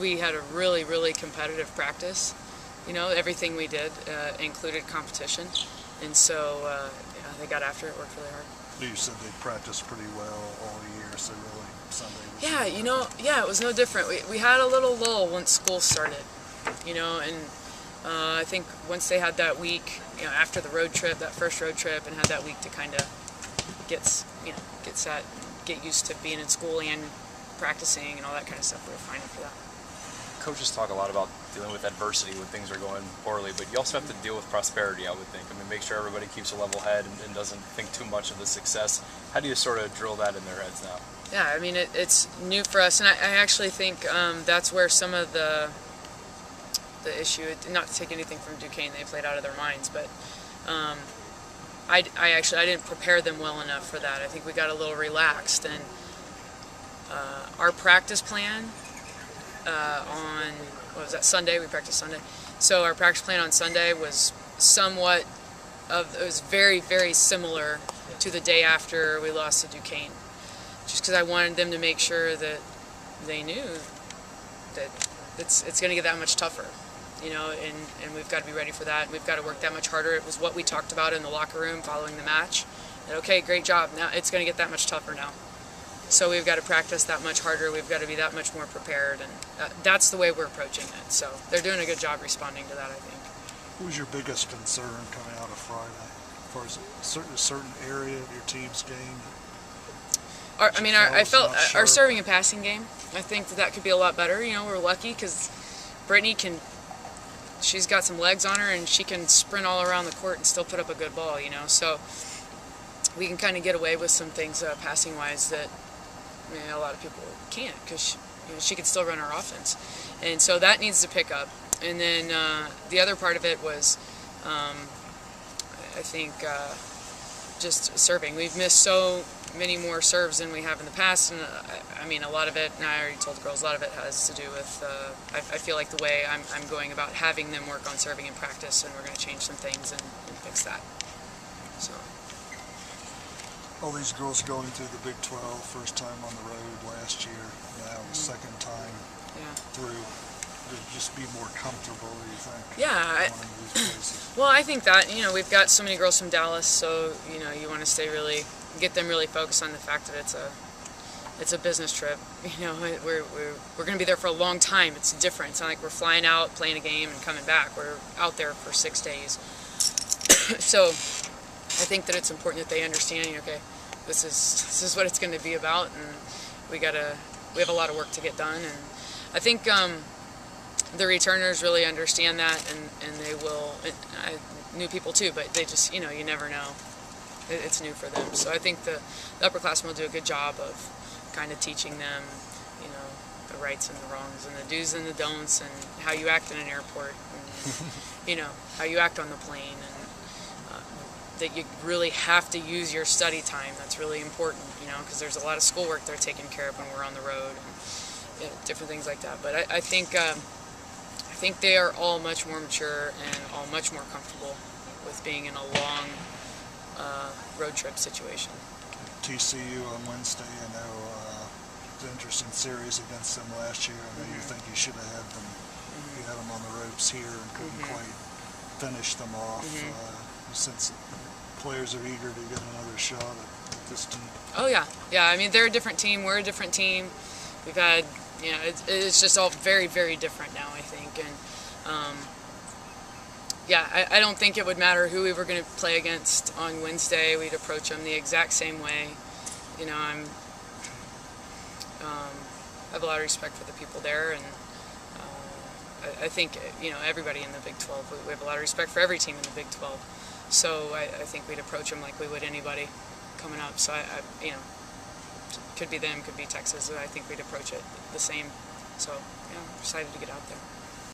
We had a really, really competitive practice. You know, everything we did included competition, and so they got after it, worked really hard. You said they practiced pretty well all year, so really Sunday was Yeah, you know, it was no different. We had a little lull once school started, you know, and I think once they had that week, you know, after the road trip, that first road trip, and had that week to kind of get set, get used to being in school and practicing and all that kind of stuff, we were fine after that. Coaches talk a lot about dealing with adversity when things are going poorly, but you also have to deal with prosperity, I would think. I mean, make sure everybody keeps a level head and doesn't think too much of the success. How do you sort of drill that in their heads now? Yeah, I mean, it's new for us, and I actually think that's where some of the issue, not to take anything from Duquesne, they played out of their minds, but I didn't prepare them well enough for that. I think we got a little relaxed, and our practice plan on, what was that, Sunday? We practiced Sunday. So our practice plan on Sunday was it was very, very similar to the day after we lost to Duquesne. Just because I wanted them to make sure that they knew that it's going to get that much tougher, you know, and we've got to be ready for that. We've got to work that much harder. It was what we talked about in the locker room following the match. That, okay, great job. Now it's going to get that much tougher now. So we've got to practice that much harder. We've got to be that much more prepared, and that's the way we're approaching it. So they're doing a good job responding to that, I think. What was your biggest concern coming out of Friday, as far as a certain area of your team's game? I felt our serving and passing game, I think that could be a lot better. You know, we're lucky because Brittany she's got some legs on her, and she can sprint all around the court and still put up a good ball, you know. So we can kind of get away with some things passing-wise that a lot of people can't, because she can still run our offense. And so that needs to pick up. And then the other part of it was, I think, just serving. We've missed so many more serves than we have in the past, and I mean, a lot of it, and I already told the girls, a lot of it has to do with, I feel like the way I'm going about having them work on serving in practice, and we're going to change some things and fix that. So. All these girls going through the Big 12, first time on the road last year, now the second time through. To just be more comfortable, you think? Yeah. Well, I think that, you know, we've got so many girls from Dallas, so, you know, you want to get them really focused on the fact that it's a business trip. You know, we're going to be there for a long time. It's different. It's not like we're flying out, playing a game, and coming back. We're out there for 6 days. So I think that it's important that they understand, okay, this is what it's going to be about, and we have a lot of work to get done. And I think the returners really understand that, and they will. New people too, but they just, you know, you never know. It's new for them. So I think the upperclassmen will do a good job of kind of teaching them, you know, the rights and the wrongs, and the do's and the don'ts, and how you act in an airport, and, you know, how you act on the plane, and that you really have to use your study time. That's really important, you know, because there's a lot of schoolwork they're taking care of when we're on the road, and you know, different things like that. But I think they are all much more mature and all much more comfortable with being in a long road trip situation. TCU on Wednesday, I know it's an interesting series against them last year. I know you think you should have had them, you had them on the ropes here and couldn't quite finish them off. Since players are eager to get another shot at this team. Oh yeah, I mean, they're a different team. We're a different team. We've had, you know, it's just all very, very different now, I think. And I don't think it would matter who we were going to play against on Wednesday. We'd approach them the exact same way. You know, I have a lot of respect for the people there, and I think, you know, everybody in the Big 12. We have a lot of respect for every team in the Big 12. So I think we'd approach them like we would anybody coming up. So you know, could be them, could be Texas. I think we'd approach it the same. So, yeah, I'm excited to get out there.